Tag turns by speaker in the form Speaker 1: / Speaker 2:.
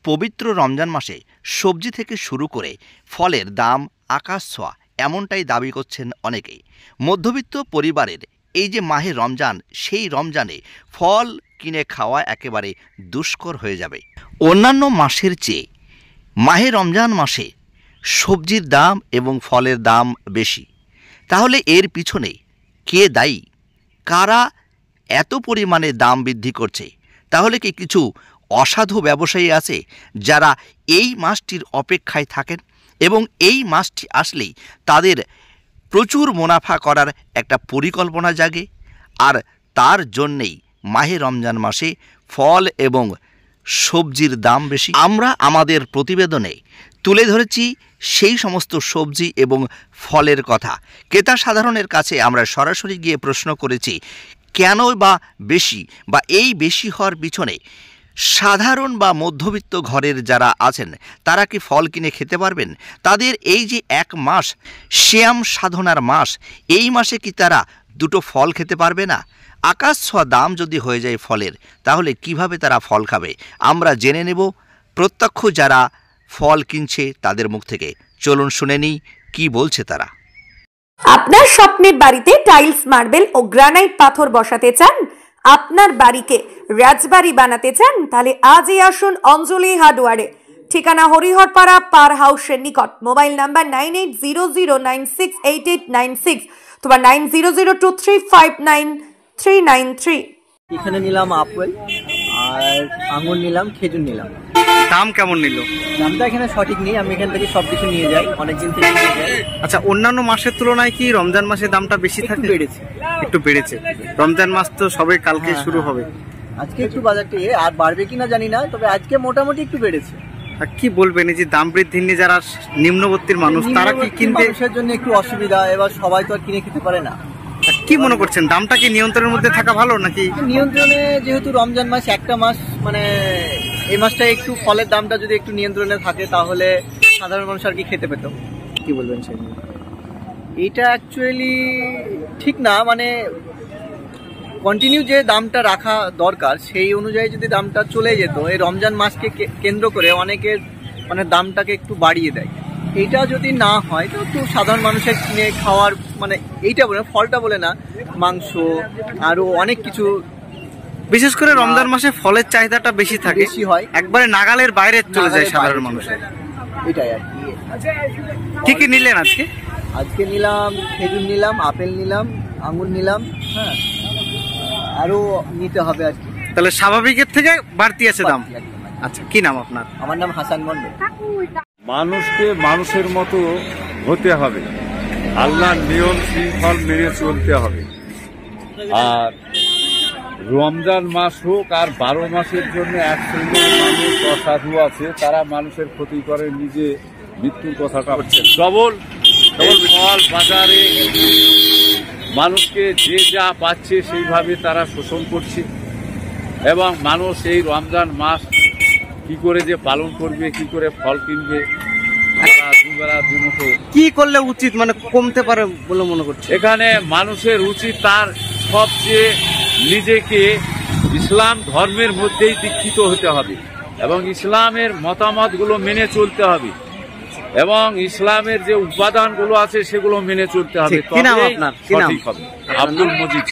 Speaker 1: পবিত্র রমজান মাসে সবজি থেকে শুরু করে ফলের দাম আকাশ ছোঁয়া এমনটাই দাবি করছেন অনেকেই। মধ্যবিত্ত পরিবারের এই যে মাহে রমজান, সেই রমজানে ফল কিনে খাওয়া একেবারে দুষ্কর হয়ে যাবে। অন্যান্য মাসের চেয়ে মাহে রমজান মাসে সবজির দাম এবং ফলের দাম বেশি। তাহলে এর পিছনে কে দায়ী? কারা এত পরিমাণে দাম বৃদ্ধি করছে? তাহলে কি কিছু অসাধু ব্যবসায়ী আছে যারা এই মাসটির অপেক্ষায় থাকেন এবং এই মাসটি আসলেই তাদের প্রচুর মুনাফা করার একটা পরিকল্পনা জাগে, আর তার জন্যেই মাহে রমজান মাসে ফল এবং সবজির দাম বেশি? আমরা আমাদের প্রতিবেদনে তুলে ধরেছি সেই সমস্ত সবজি এবং ফলের কথা। ক্রেতা সাধারণের কাছে আমরা সরাসরি গিয়ে প্রশ্ন করেছি কেন বা বেশি, বা এই বেশি হওয়ার পিছনে সাধারণ বা মধ্যবিত্ত ঘরের যারা আছেন তারা কি ফল কিনে খেতে পারবেন? তাদের এই যে এক মাস শ্যাম সাধনার মাস, এই মাসে কি তারা দুটো ফল খেতে পারবে না? আকাশ ছোঁয়া দাম যদি হয়ে যায় ফলের, তাহলে কিভাবে তারা ফল খাবে? আমরা জেনে নেব প্রত্যক্ষ যারা ফল কিনছে তাদের মুখ থেকে। চলুন শুনে নিই কি বলছে তারা।
Speaker 2: আপনার স্বপ্নের বাড়িতে টাইলস, মার্বেল ও গ্রানাইট পাথর বসাতে চান, আপনার বাড়িকে রাজবাড়ি বানাতে চান, তাহলে আজই আসুন অঞ্জলি হার্ডওয়ারে। ঠিকানা হরিহরপাড়া পার হাউসের নিকট। মোবাইল নাম্বার 9800968896 অথবা 9002359393।
Speaker 3: এখানে নিলাম আপেল আর আঙ্গুর নিলাম, খেজুর নিলাম।
Speaker 4: দাম কেমন নিল?
Speaker 3: দামটা এখানে সঠিক নেই, আমি এখান থেকে সবকিছু নিয়ে যাই, অনেকদিন থেকে নিয়ে যাই।
Speaker 4: আচ্ছা, অন্যান্য মাসের তুলনায় কি রমজান মাসে দামটা বেশি থাকে?
Speaker 3: বেড়েছে,
Speaker 4: একটু বেড়েছে। রমজান মাস তো সবে কালকে শুরু হবে।
Speaker 3: আজকে একটু বাজারটি আর বাড়বে কিনা জানি না, তবে আজকে মোটামুটি একটু বেড়েছে।
Speaker 4: আর কি বলবেন এই যে দাম বৃদ্ধি নিয়ে যারা নিম্নবর্তীর মানুষ তারা কি কিনবে?
Speaker 3: মানুষের জন্য একটু অসুবিধা, এবার সবাই তো আর কিনে খেতে পারে না।
Speaker 4: কি মনে করছেন, দামটা কি নিয়ন্ত্রণের মধ্যে থাকা ভালো নাকি?
Speaker 3: নিয়ন্ত্রণে, যেহেতু রমজান মাস একটা মাস, মানে এই মাসটা একটু ফলের দামটা যদি একটু নিয়ন্ত্রণে থাকে তাহলে সাধারণ মানুষ আর কি খেতে পেত। কি বলবেন সেই? এইটা অ্যাকচুয়ালি ঠিক না, মানে কন্টিনিউ যে দামটা রাখা দরকার সেই অনুযায়ী যদি দামটা চলে যেত, এই রমজান মাসকে কেন্দ্র করে অনেকের মানে দামটাকে একটু বাড়িয়ে দেয়। এইটা যদি না হয় তো একটু সাধারণ মানুষের কিনে খাওয়ার, মানে এইটা বলে ফলটা বলে না, মাংস আরো অনেক কিছু,
Speaker 4: বিশেষ করে রমজান মাসে ফলের চাহিদাটা বেশি থাকে,
Speaker 3: বেশি হয়,
Speaker 4: একবারে নাগালের বাইরে চলে যায় সাধারণ মানুষের।
Speaker 3: এটাই আর
Speaker 4: কি কি নিলেন আজকে?
Speaker 3: আজকে নিলাম খেজুর নিলাম, আপেল নিলাম, আঙ্গুর নিলাম, হ্যাঁ আরো নিতে হবে আর কি।
Speaker 4: তাহলে স্বাভাবিকের থেকে বাড়তি আছে দাম। আচ্ছা, কি নাম আপনার?
Speaker 3: আমার নাম হাসান মন্ডল।
Speaker 5: মানুষকে মানুষের মতো হতে হবে, আল্লাহর নিয়ম শৃঙ্খল মেনে চলতে হবে। আর রমজান মাস হোক আর 12 মাসের জন্য এক শ্রেণীর মানুষ অসাধু আছে, তারা মানুষের ক্ষতি করে, নিজে মৃত্যুর কথাটা হচ্ছে। ডবল ফল বাজারে মানুষকে যে যা পাচ্ছে সেইভাবে তারা শোষণ করছে, এবং মানুষ এই রমজান মাস কি করে যে পালন করবে, কি করে ফল কিনবে, দুবেলা দুমুঠো
Speaker 4: কি করলে উচিত, মানে কমতে পারে বলে মনে করছে?
Speaker 5: এখানে মানুষের উচিত তার সবচেয়ে নিজেকে ইসলাম ধর্মের মধ্যেই দীক্ষিত হতে হবে এবং ইসলামের মতামতগুলো মেনে চলতে হবে এবং ইসলামের যে উপাদানগুলো আছে সেগুলো মেনে চলতে হবে।
Speaker 4: কি নাম আপনার?
Speaker 5: সঠিক হবে। আব্দুল মজিদ।